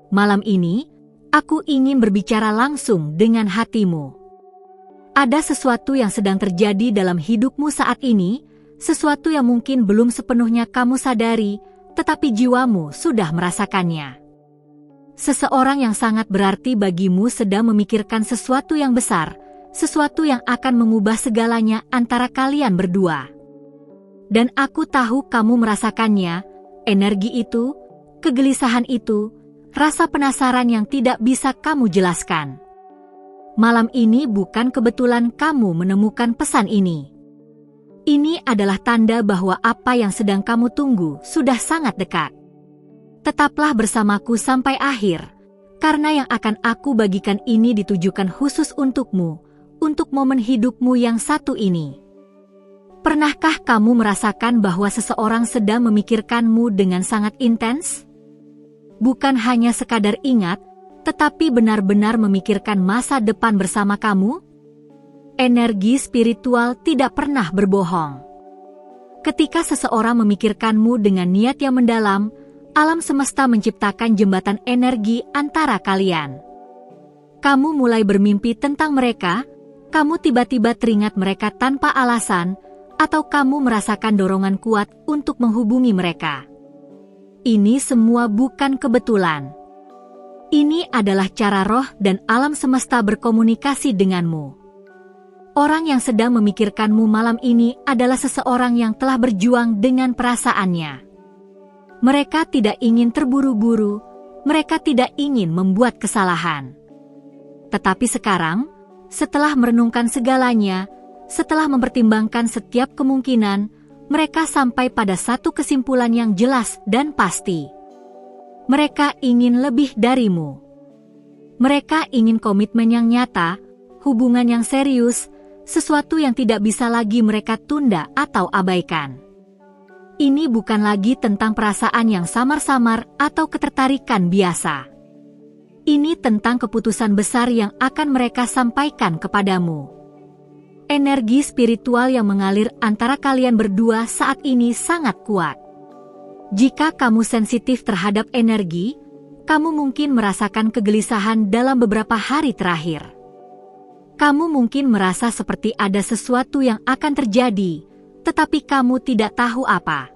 Malam ini, aku ingin berbicara langsung dengan hatimu. Ada sesuatu yang sedang terjadi dalam hidupmu saat ini, sesuatu yang mungkin belum sepenuhnya kamu sadari, tetapi jiwamu sudah merasakannya. Seseorang yang sangat berarti bagimu sedang memikirkan sesuatu yang besar, sesuatu yang akan mengubah segalanya antara kalian berdua. Dan aku tahu kamu merasakannya, energi itu, kegelisahan itu, rasa penasaran yang tidak bisa kamu jelaskan. Malam ini bukan kebetulan kamu menemukan pesan ini. Ini adalah tanda bahwa apa yang sedang kamu tunggu sudah sangat dekat. Tetaplah bersamaku sampai akhir, karena yang akan aku bagikan ini ditujukan khusus untukmu, untuk momen hidupmu yang satu ini. Pernahkah kamu merasakan bahwa seseorang sedang memikirkanmu dengan sangat intens? Bukan hanya sekadar ingat, tetapi benar-benar memikirkan masa depan bersama kamu? Energi spiritual tidak pernah berbohong. Ketika seseorang memikirkanmu dengan niat yang mendalam, alam semesta menciptakan jembatan energi antara kalian. Kamu mulai bermimpi tentang mereka, kamu tiba-tiba teringat mereka tanpa alasan, atau kamu merasakan dorongan kuat untuk menghubungi mereka. Ini semua bukan kebetulan. Ini adalah cara roh dan alam semesta berkomunikasi denganmu. Orang yang sedang memikirkanmu malam ini adalah seseorang yang telah berjuang dengan perasaannya. Mereka tidak ingin terburu-buru, mereka tidak ingin membuat kesalahan. Tetapi sekarang, setelah merenungkan segalanya, setelah mempertimbangkan setiap kemungkinan, mereka sampai pada satu kesimpulan yang jelas dan pasti. Mereka ingin lebih darimu. Mereka ingin komitmen yang nyata, hubungan yang serius, sesuatu yang tidak bisa lagi mereka tunda atau abaikan. Ini bukan lagi tentang perasaan yang samar-samar atau ketertarikan biasa. Ini tentang keputusan besar yang akan mereka sampaikan kepadamu. Energi spiritual yang mengalir antara kalian berdua saat ini sangat kuat. Jika kamu sensitif terhadap energi, kamu mungkin merasakan kegelisahan dalam beberapa hari terakhir. Kamu mungkin merasa seperti ada sesuatu yang akan terjadi, tetapi kamu tidak tahu apa.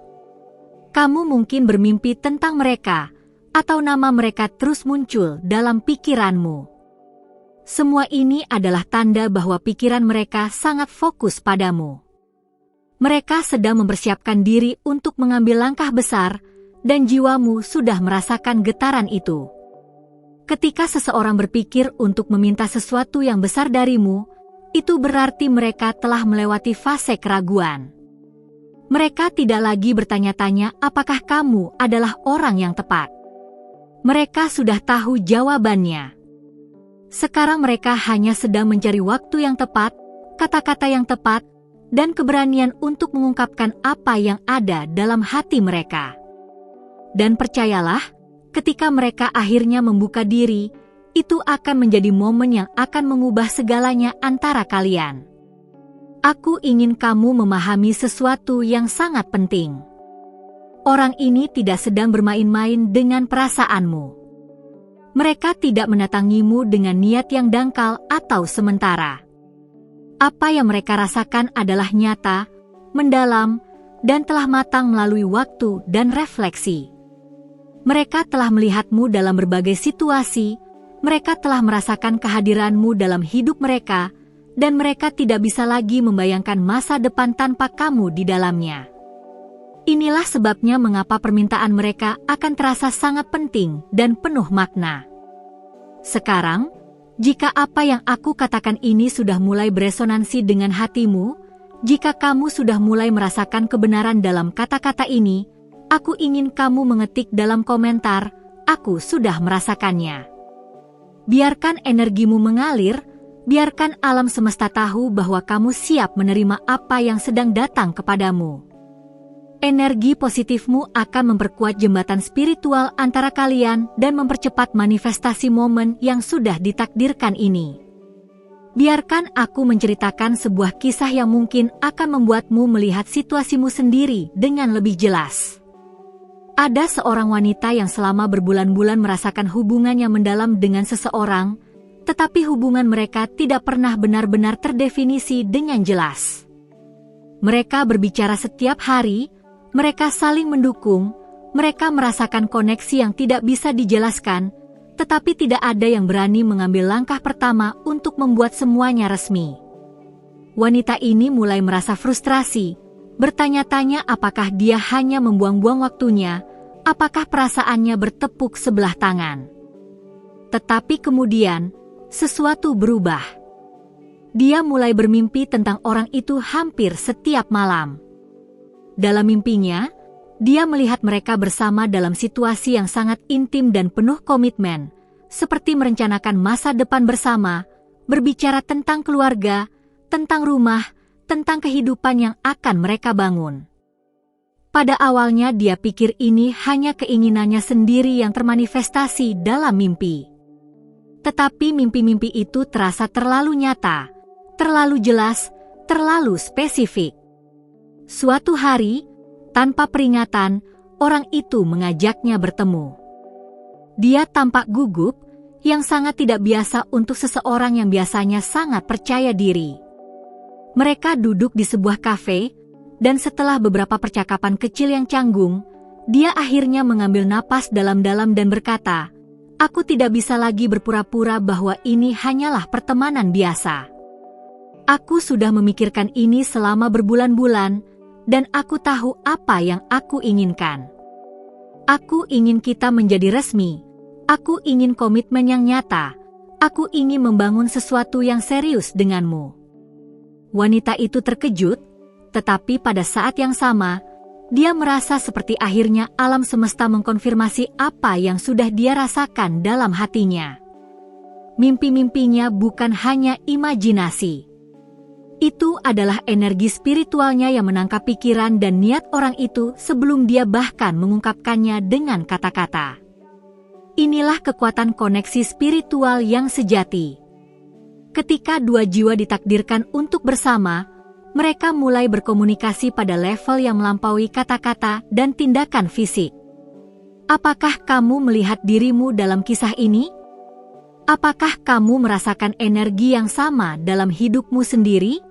Kamu mungkin bermimpi tentang mereka, atau nama mereka terus muncul dalam pikiranmu. Semua ini adalah tanda bahwa pikiran mereka sangat fokus padamu. Mereka sedang mempersiapkan diri untuk mengambil langkah besar, dan jiwamu sudah merasakan getaran itu. Ketika seseorang berpikir untuk meminta sesuatu yang besar darimu, itu berarti mereka telah melewati fase keraguan. Mereka tidak lagi bertanya-tanya apakah kamu adalah orang yang tepat. Mereka sudah tahu jawabannya. Sekarang mereka hanya sedang mencari waktu yang tepat, kata-kata yang tepat, dan keberanian untuk mengungkapkan apa yang ada dalam hati mereka. Dan percayalah, ketika mereka akhirnya membuka diri, itu akan menjadi momen yang akan mengubah segalanya antara kalian. Aku ingin kamu memahami sesuatu yang sangat penting. Orang ini tidak sedang bermain-main dengan perasaanmu. Mereka tidak mendatangimu dengan niat yang dangkal atau sementara. Apa yang mereka rasakan adalah nyata, mendalam, dan telah matang melalui waktu dan refleksi. Mereka telah melihatmu dalam berbagai situasi, mereka telah merasakan kehadiranmu dalam hidup mereka, dan mereka tidak bisa lagi membayangkan masa depan tanpa kamu di dalamnya. Inilah sebabnya mengapa permintaan mereka akan terasa sangat penting dan penuh makna. Sekarang, jika apa yang aku katakan ini sudah mulai beresonansi dengan hatimu, jika kamu sudah mulai merasakan kebenaran dalam kata-kata ini, aku ingin kamu mengetik dalam komentar, "Aku sudah merasakannya." Biarkan energimu mengalir, biarkan alam semesta tahu bahwa kamu siap menerima apa yang sedang datang kepadamu. Energi positifmu akan memperkuat jembatan spiritual antara kalian dan mempercepat manifestasi momen yang sudah ditakdirkan ini. Biarkan aku menceritakan sebuah kisah yang mungkin akan membuatmu melihat situasimu sendiri dengan lebih jelas. Ada seorang wanita yang selama berbulan-bulan merasakan hubungan yang mendalam dengan seseorang, tetapi hubungan mereka tidak pernah benar-benar terdefinisi dengan jelas. Mereka berbicara setiap hari, mereka saling mendukung, mereka merasakan koneksi yang tidak bisa dijelaskan, tetapi tidak ada yang berani mengambil langkah pertama untuk membuat semuanya resmi. Wanita ini mulai merasa frustrasi, bertanya-tanya apakah dia hanya membuang-buang waktunya, apakah perasaannya bertepuk sebelah tangan. Tetapi kemudian, sesuatu berubah. Dia mulai bermimpi tentang orang itu hampir setiap malam. Dalam mimpinya, dia melihat mereka bersama dalam situasi yang sangat intim dan penuh komitmen, seperti merencanakan masa depan bersama, berbicara tentang keluarga, tentang rumah, tentang kehidupan yang akan mereka bangun. Pada awalnya dia pikir ini hanya keinginannya sendiri yang termanifestasi dalam mimpi. Tetapi mimpi-mimpi itu terasa terlalu nyata, terlalu jelas, terlalu spesifik. Suatu hari, tanpa peringatan, orang itu mengajaknya bertemu. Dia tampak gugup, yang sangat tidak biasa untuk seseorang yang biasanya sangat percaya diri. Mereka duduk di sebuah kafe, dan setelah beberapa percakapan kecil yang canggung, dia akhirnya mengambil napas dalam-dalam dan berkata, "Aku tidak bisa lagi berpura-pura bahwa ini hanyalah pertemanan biasa. Aku sudah memikirkan ini selama berbulan-bulan, dan aku tahu apa yang aku inginkan. Aku ingin kita menjadi resmi, aku ingin komitmen yang nyata, aku ingin membangun sesuatu yang serius denganmu." Wanita itu terkejut, tetapi pada saat yang sama, dia merasa seperti akhirnya alam semesta mengkonfirmasi apa yang sudah dia rasakan dalam hatinya. Mimpi-mimpinya bukan hanya imajinasi. Itu adalah energi spiritualnya yang menangkap pikiran dan niat orang itu sebelum dia bahkan mengungkapkannya dengan kata-kata. Inilah kekuatan koneksi spiritual yang sejati. Ketika dua jiwa ditakdirkan untuk bersama, mereka mulai berkomunikasi pada level yang melampaui kata-kata dan tindakan fisik. Apakah kamu melihat dirimu dalam kisah ini? Apakah kamu merasakan energi yang sama dalam hidupmu sendiri?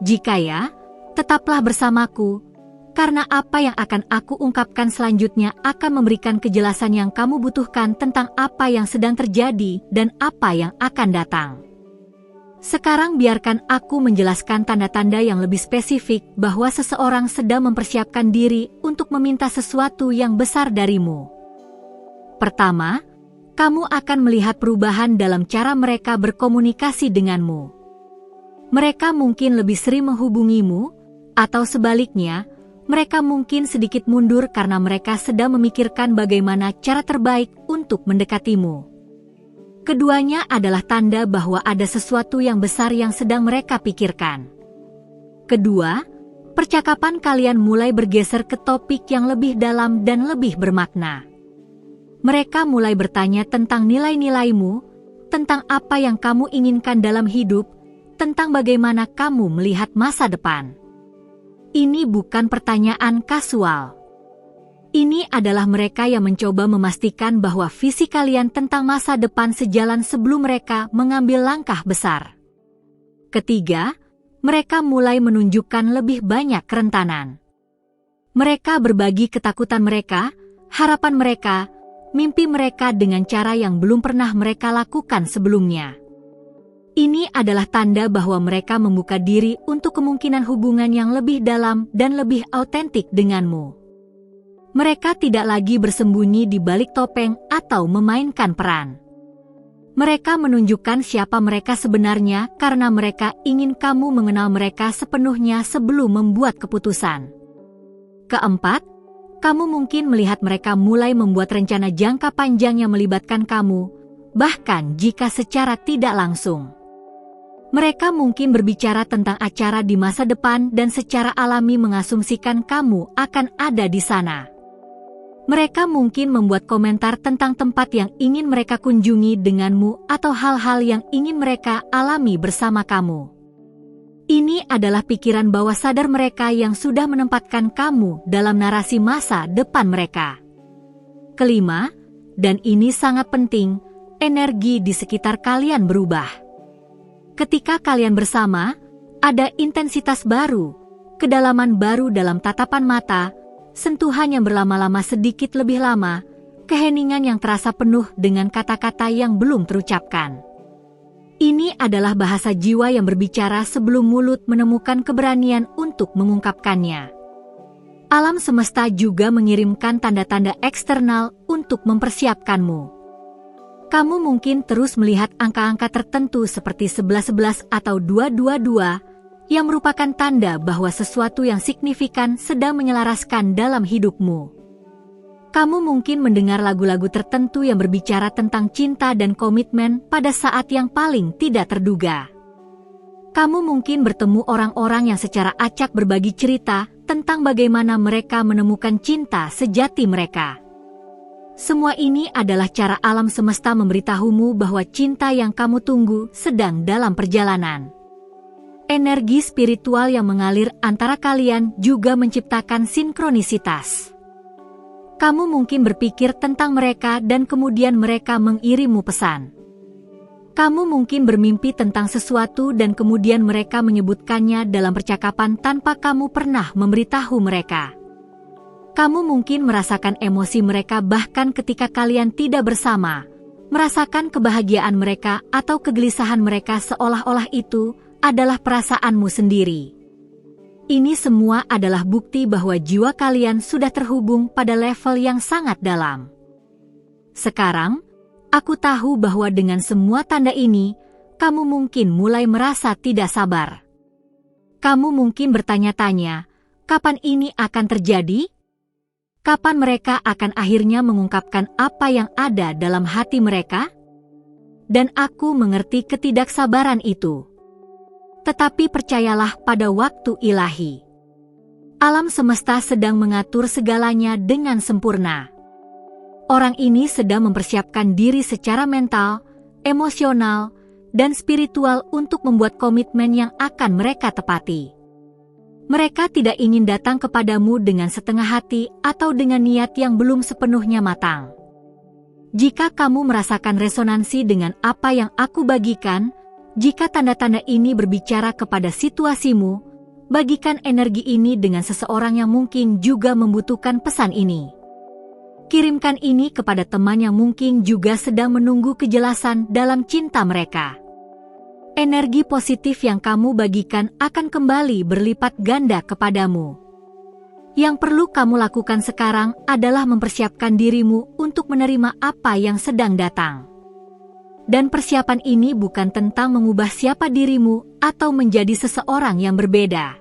Jika ya, tetaplah bersamaku, karena apa yang akan aku ungkapkan selanjutnya akan memberikan kejelasan yang kamu butuhkan tentang apa yang sedang terjadi dan apa yang akan datang. Sekarang biarkan aku menjelaskan tanda-tanda yang lebih spesifik bahwa seseorang sedang mempersiapkan diri untuk meminta sesuatu yang besar darimu. Pertama, kamu akan melihat perubahan dalam cara mereka berkomunikasi denganmu. Mereka mungkin lebih sering menghubungimu, atau sebaliknya, mereka mungkin sedikit mundur karena mereka sedang memikirkan bagaimana cara terbaik untuk mendekatimu. Keduanya adalah tanda bahwa ada sesuatu yang besar yang sedang mereka pikirkan. Kedua, percakapan kalian mulai bergeser ke topik yang lebih dalam dan lebih bermakna. Mereka mulai bertanya tentang nilai-nilaimu, tentang apa yang kamu inginkan dalam hidup, tentang bagaimana kamu melihat masa depan. Ini bukan pertanyaan kasual. Ini adalah mereka yang mencoba memastikan bahwa visi kalian tentang masa depan sejalan sebelum mereka mengambil langkah besar. Ketiga, mereka mulai menunjukkan lebih banyak kerentanan. Mereka berbagi ketakutan mereka, harapan mereka, mimpi mereka dengan cara yang belum pernah mereka lakukan sebelumnya. Ini adalah tanda bahwa mereka membuka diri untuk kemungkinan hubungan yang lebih dalam dan lebih autentik denganmu. Mereka tidak lagi bersembunyi di balik topeng atau memainkan peran. Mereka menunjukkan siapa mereka sebenarnya karena mereka ingin kamu mengenal mereka sepenuhnya sebelum membuat keputusan. Keempat, kamu mungkin melihat mereka mulai membuat rencana jangka panjang yang melibatkan kamu, bahkan jika secara tidak langsung. Mereka mungkin berbicara tentang acara di masa depan dan secara alami mengasumsikan kamu akan ada di sana. Mereka mungkin membuat komentar tentang tempat yang ingin mereka kunjungi denganmu atau hal-hal yang ingin mereka alami bersama kamu. Ini adalah pikiran bawah sadar mereka yang sudah menempatkan kamu dalam narasi masa depan mereka. Kelima, dan ini sangat penting, energi di sekitar kalian berubah. Ketika kalian bersama, ada intensitas baru, kedalaman baru dalam tatapan mata, sentuhan yang berlama-lama sedikit lebih lama, keheningan yang terasa penuh dengan kata-kata yang belum terucapkan. Ini adalah bahasa jiwa yang berbicara sebelum mulut menemukan keberanian untuk mengungkapkannya. Alam semesta juga mengirimkan tanda-tanda eksternal untuk mempersiapkanmu. Kamu mungkin terus melihat angka-angka tertentu seperti 1111 atau 222, yang merupakan tanda bahwa sesuatu yang signifikan sedang menyelaraskan dalam hidupmu. Kamu mungkin mendengar lagu-lagu tertentu yang berbicara tentang cinta dan komitmen pada saat yang paling tidak terduga. Kamu mungkin bertemu orang-orang yang secara acak berbagi cerita tentang bagaimana mereka menemukan cinta sejati mereka. Semua ini adalah cara alam semesta memberitahumu bahwa cinta yang kamu tunggu sedang dalam perjalanan. Energi spiritual yang mengalir antara kalian juga menciptakan sinkronisitas. Kamu mungkin berpikir tentang mereka dan kemudian mereka mengirimu pesan. Kamu mungkin bermimpi tentang sesuatu dan kemudian mereka menyebutkannya dalam percakapan tanpa kamu pernah memberitahu mereka. Kamu mungkin merasakan emosi mereka bahkan ketika kalian tidak bersama, merasakan kebahagiaan mereka atau kegelisahan mereka seolah-olah itu adalah perasaanmu sendiri. Ini semua adalah bukti bahwa jiwa kalian sudah terhubung pada level yang sangat dalam. Sekarang, aku tahu bahwa dengan semua tanda ini, kamu mungkin mulai merasa tidak sabar. Kamu mungkin bertanya-tanya, kapan ini akan terjadi? Kapan mereka akan akhirnya mengungkapkan apa yang ada dalam hati mereka? Dan aku mengerti ketidaksabaran itu. Tetapi percayalah pada waktu ilahi. Alam semesta sedang mengatur segalanya dengan sempurna. Orang ini sedang mempersiapkan diri secara mental, emosional, dan spiritual untuk membuat komitmen yang akan mereka tepati. Mereka tidak ingin datang kepadamu dengan setengah hati atau dengan niat yang belum sepenuhnya matang. Jika kamu merasakan resonansi dengan apa yang aku bagikan, jika tanda-tanda ini berbicara kepada situasimu, bagikan energi ini dengan seseorang yang mungkin juga membutuhkan pesan ini. Kirimkan ini kepada teman yang mungkin juga sedang menunggu kejelasan dalam cinta mereka. Energi positif yang kamu bagikan akan kembali berlipat ganda kepadamu. Yang perlu kamu lakukan sekarang adalah mempersiapkan dirimu untuk menerima apa yang sedang datang. Dan persiapan ini bukan tentang mengubah siapa dirimu atau menjadi seseorang yang berbeda.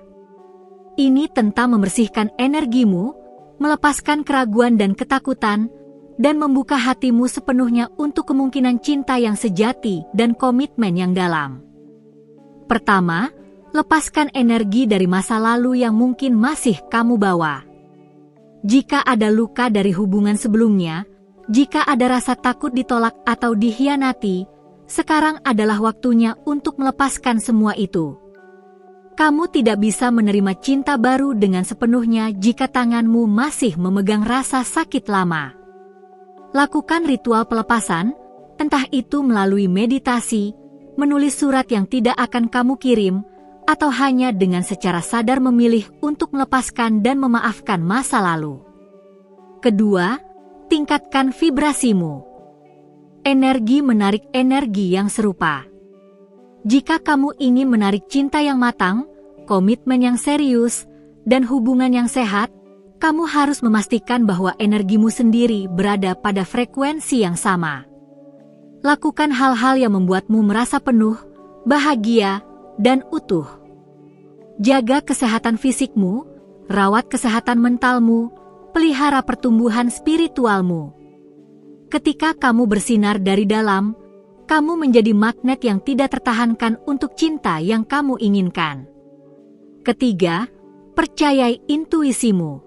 Ini tentang membersihkan energimu, melepaskan keraguan dan ketakutan, dan membuka hatimu sepenuhnya untuk kemungkinan cinta yang sejati dan komitmen yang dalam. Pertama, lepaskan energi dari masa lalu yang mungkin masih kamu bawa. Jika ada luka dari hubungan sebelumnya, jika ada rasa takut ditolak atau dikhianati, sekarang adalah waktunya untuk melepaskan semua itu. Kamu tidak bisa menerima cinta baru dengan sepenuhnya jika tanganmu masih memegang rasa sakit lama. Lakukan ritual pelepasan, entah itu melalui meditasi, menulis surat yang tidak akan kamu kirim, atau hanya dengan secara sadar memilih untuk melepaskan dan memaafkan masa lalu. Kedua, tingkatkan vibrasimu. Energi menarik energi yang serupa. Jika kamu ingin menarik cinta yang matang, komitmen yang serius, dan hubungan yang sehat, kamu harus memastikan bahwa energimu sendiri berada pada frekuensi yang sama. Lakukan hal-hal yang membuatmu merasa penuh, bahagia, dan utuh. Jaga kesehatan fisikmu, rawat kesehatan mentalmu, pelihara pertumbuhan spiritualmu. Ketika kamu bersinar dari dalam, kamu menjadi magnet yang tidak tertahankan untuk cinta yang kamu inginkan. Ketiga, percayai intuisimu.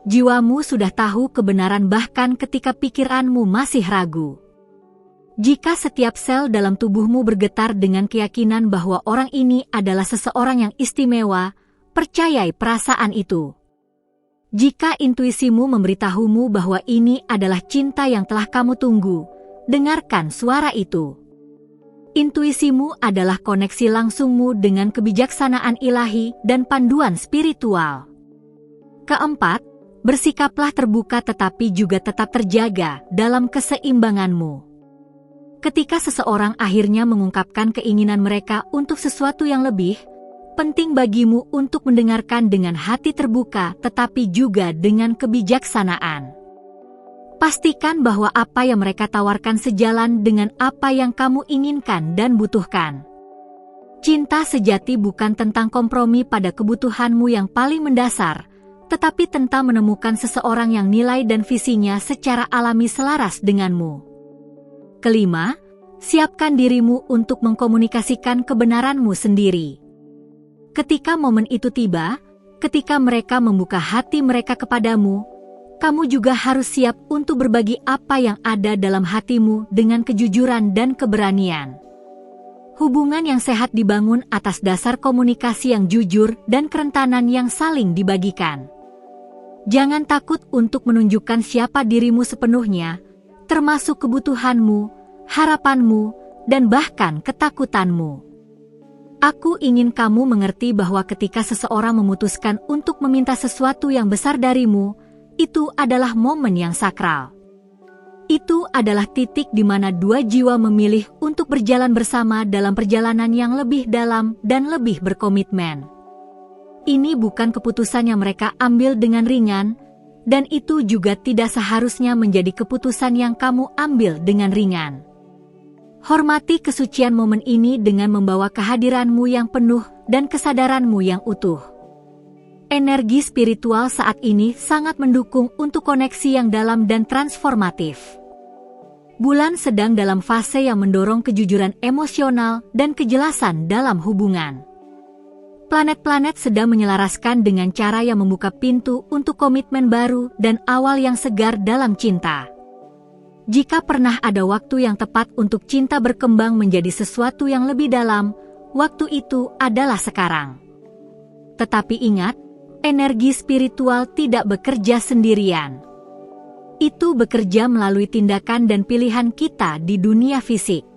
Jiwamu sudah tahu kebenaran bahkan ketika pikiranmu masih ragu. Jika setiap sel dalam tubuhmu bergetar dengan keyakinan bahwa orang ini adalah seseorang yang istimewa, percayai perasaan itu. Jika intuisimu memberitahumu bahwa ini adalah cinta yang telah kamu tunggu, dengarkan suara itu. Intuisimu adalah koneksi langsungmu dengan kebijaksanaan ilahi dan panduan spiritual. Keempat, bersikaplah terbuka tetapi juga tetap terjaga dalam keseimbanganmu. Ketika seseorang akhirnya mengungkapkan keinginan mereka untuk sesuatu yang lebih, penting bagimu untuk mendengarkan dengan hati terbuka tetapi juga dengan kebijaksanaan. Pastikan bahwa apa yang mereka tawarkan sejalan dengan apa yang kamu inginkan dan butuhkan. Cinta sejati bukan tentang kompromi pada kebutuhanmu yang paling mendasar, tetapi tentang menemukan seseorang yang nilai dan visinya secara alami selaras denganmu. Kelima, siapkan dirimu untuk mengkomunikasikan kebenaranmu sendiri. Ketika momen itu tiba, ketika mereka membuka hati mereka kepadamu, kamu juga harus siap untuk berbagi apa yang ada dalam hatimu dengan kejujuran dan keberanian. Hubungan yang sehat dibangun atas dasar komunikasi yang jujur dan kerentanan yang saling dibagikan. Jangan takut untuk menunjukkan siapa dirimu sepenuhnya, termasuk kebutuhanmu, harapanmu, dan bahkan ketakutanmu. Aku ingin kamu mengerti bahwa ketika seseorang memutuskan untuk meminta sesuatu yang besar darimu, itu adalah momen yang sakral. Itu adalah titik di mana dua jiwa memilih untuk berjalan bersama dalam perjalanan yang lebih dalam dan lebih berkomitmen. Ini bukan keputusan yang mereka ambil dengan ringan, dan itu juga tidak seharusnya menjadi keputusan yang kamu ambil dengan ringan. Hormati kesucian momen ini dengan membawa kehadiranmu yang penuh dan kesadaranmu yang utuh. Energi spiritual saat ini sangat mendukung untuk koneksi yang dalam dan transformatif. Bulan sedang dalam fase yang mendorong kejujuran emosional dan kejelasan dalam hubungan. Planet-planet sedang menyelaraskan dengan cara yang membuka pintu untuk komitmen baru dan awal yang segar dalam cinta. Jika pernah ada waktu yang tepat untuk cinta berkembang menjadi sesuatu yang lebih dalam, waktu itu adalah sekarang. Tetapi ingat, energi spiritual tidak bekerja sendirian. Itu bekerja melalui tindakan dan pilihan kita di dunia fisik.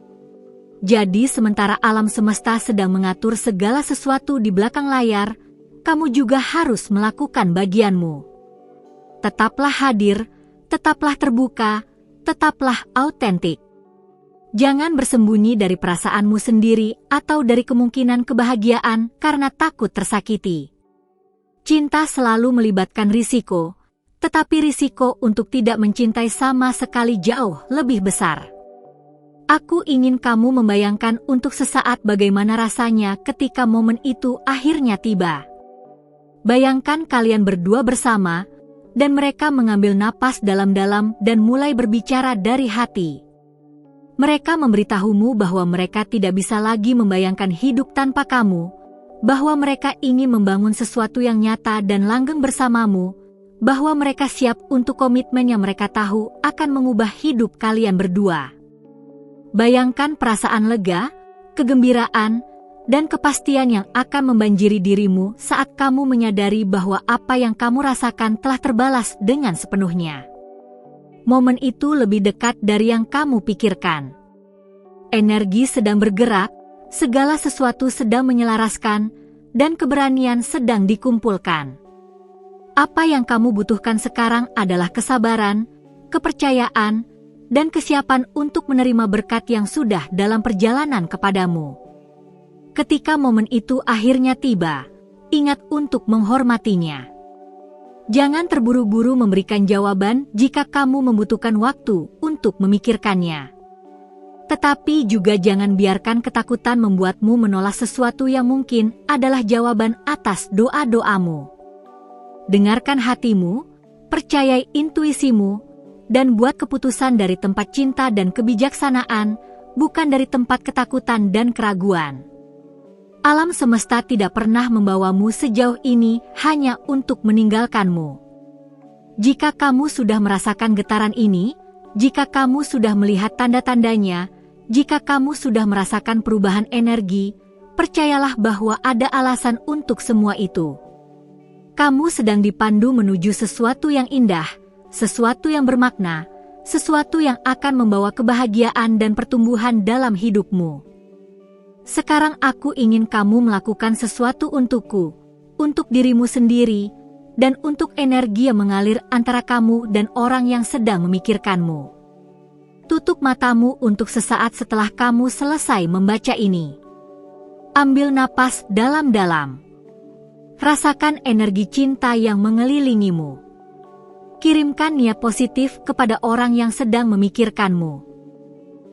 Jadi sementara alam semesta sedang mengatur segala sesuatu di belakang layar, kamu juga harus melakukan bagianmu. Tetaplah hadir, tetaplah terbuka, tetaplah autentik. Jangan bersembunyi dari perasaanmu sendiri atau dari kemungkinan kebahagiaan karena takut tersakiti. Cinta selalu melibatkan risiko, tetapi risiko untuk tidak mencintai sama sekali jauh lebih besar. Aku ingin kamu membayangkan untuk sesaat bagaimana rasanya ketika momen itu akhirnya tiba. Bayangkan kalian berdua bersama, dan mereka mengambil napas dalam-dalam dan mulai berbicara dari hati. Mereka memberitahumu bahwa mereka tidak bisa lagi membayangkan hidup tanpa kamu, bahwa mereka ingin membangun sesuatu yang nyata dan langgeng bersamamu, bahwa mereka siap untuk komitmen yang mereka tahu akan mengubah hidup kalian berdua. Bayangkan perasaan lega, kegembiraan, dan kepastian yang akan membanjiri dirimu saat kamu menyadari bahwa apa yang kamu rasakan telah terbalas dengan sepenuhnya. Momen itu lebih dekat dari yang kamu pikirkan. Energi sedang bergerak, segala sesuatu sedang menyelaraskan, dan keberanian sedang dikumpulkan. Apa yang kamu butuhkan sekarang adalah kesabaran, kepercayaan, dan kesiapan untuk menerima berkat yang sudah dalam perjalanan kepadamu. Ketika momen itu akhirnya tiba, ingat untuk menghormatinya. Jangan terburu-buru memberikan jawaban jika kamu membutuhkan waktu untuk memikirkannya. Tetapi juga jangan biarkan ketakutan membuatmu menolak sesuatu yang mungkin adalah jawaban atas doa-doamu. Dengarkan hatimu, percayai intuisimu, dan buat keputusan dari tempat cinta dan kebijaksanaan, bukan dari tempat ketakutan dan keraguan. Alam semesta tidak pernah membawamu sejauh ini hanya untuk meninggalkanmu. Jika kamu sudah merasakan getaran ini, jika kamu sudah melihat tanda-tandanya, Jika kamu sudah merasakan perubahan energi, percayalah bahwa ada alasan untuk semua itu. Kamu sedang dipandu menuju sesuatu yang indah, sesuatu yang bermakna, sesuatu yang akan membawa kebahagiaan dan pertumbuhan dalam hidupmu. Sekarang aku ingin kamu melakukan sesuatu untukku, untuk dirimu sendiri, dan untuk energi yang mengalir antara kamu dan orang yang sedang memikirkanmu. Tutup matamu untuk sesaat setelah kamu selesai membaca ini. Ambil napas dalam-dalam. Rasakan energi cinta yang mengelilingimu. Kirimkan niat positif kepada orang yang sedang memikirkanmu.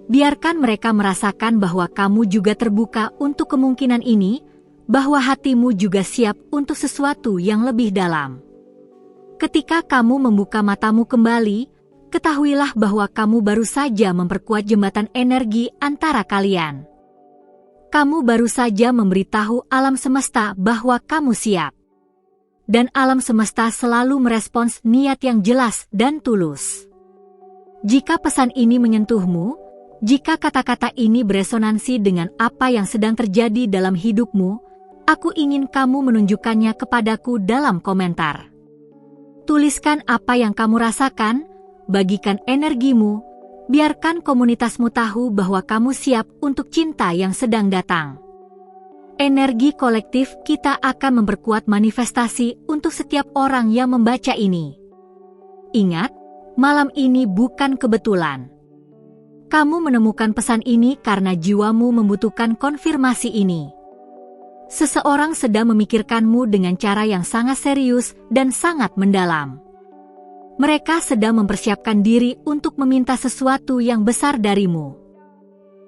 Biarkan mereka merasakan bahwa kamu juga terbuka untuk kemungkinan ini, bahwa hatimu juga siap untuk sesuatu yang lebih dalam. Ketika kamu membuka matamu kembali, ketahuilah bahwa kamu baru saja memperkuat jembatan energi antara kalian. Kamu baru saja memberitahu alam semesta bahwa kamu siap. Dan alam semesta selalu merespons niat yang jelas dan tulus. Jika pesan ini menyentuhmu, jika kata-kata ini beresonansi dengan apa yang sedang terjadi dalam hidupmu, aku ingin kamu menunjukkannya kepadaku dalam komentar. Tuliskan apa yang kamu rasakan, bagikan energimu, biarkan komunitasmu tahu bahwa kamu siap untuk cinta yang sedang datang. Energi kolektif kita akan memperkuat manifestasi untuk setiap orang yang membaca ini. Ingat, malam ini bukan kebetulan. Kamu menemukan pesan ini karena jiwamu membutuhkan konfirmasi ini. Seseorang sedang memikirkanmu dengan cara yang sangat serius dan sangat mendalam. Mereka sedang mempersiapkan diri untuk meminta sesuatu yang besar darimu.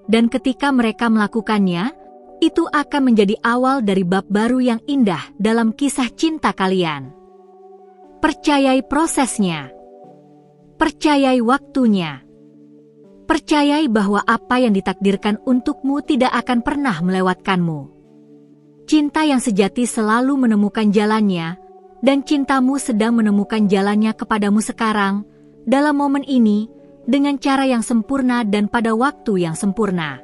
Dan ketika mereka melakukannya, itu akan menjadi awal dari bab baru yang indah dalam kisah cinta kalian. Percayai prosesnya. Percayai waktunya. Percayai bahwa apa yang ditakdirkan untukmu tidak akan pernah melewatkanmu. Cinta yang sejati selalu menemukan jalannya, dan cintamu sedang menemukan jalannya kepadamu sekarang, dalam momen ini, dengan cara yang sempurna dan pada waktu yang sempurna.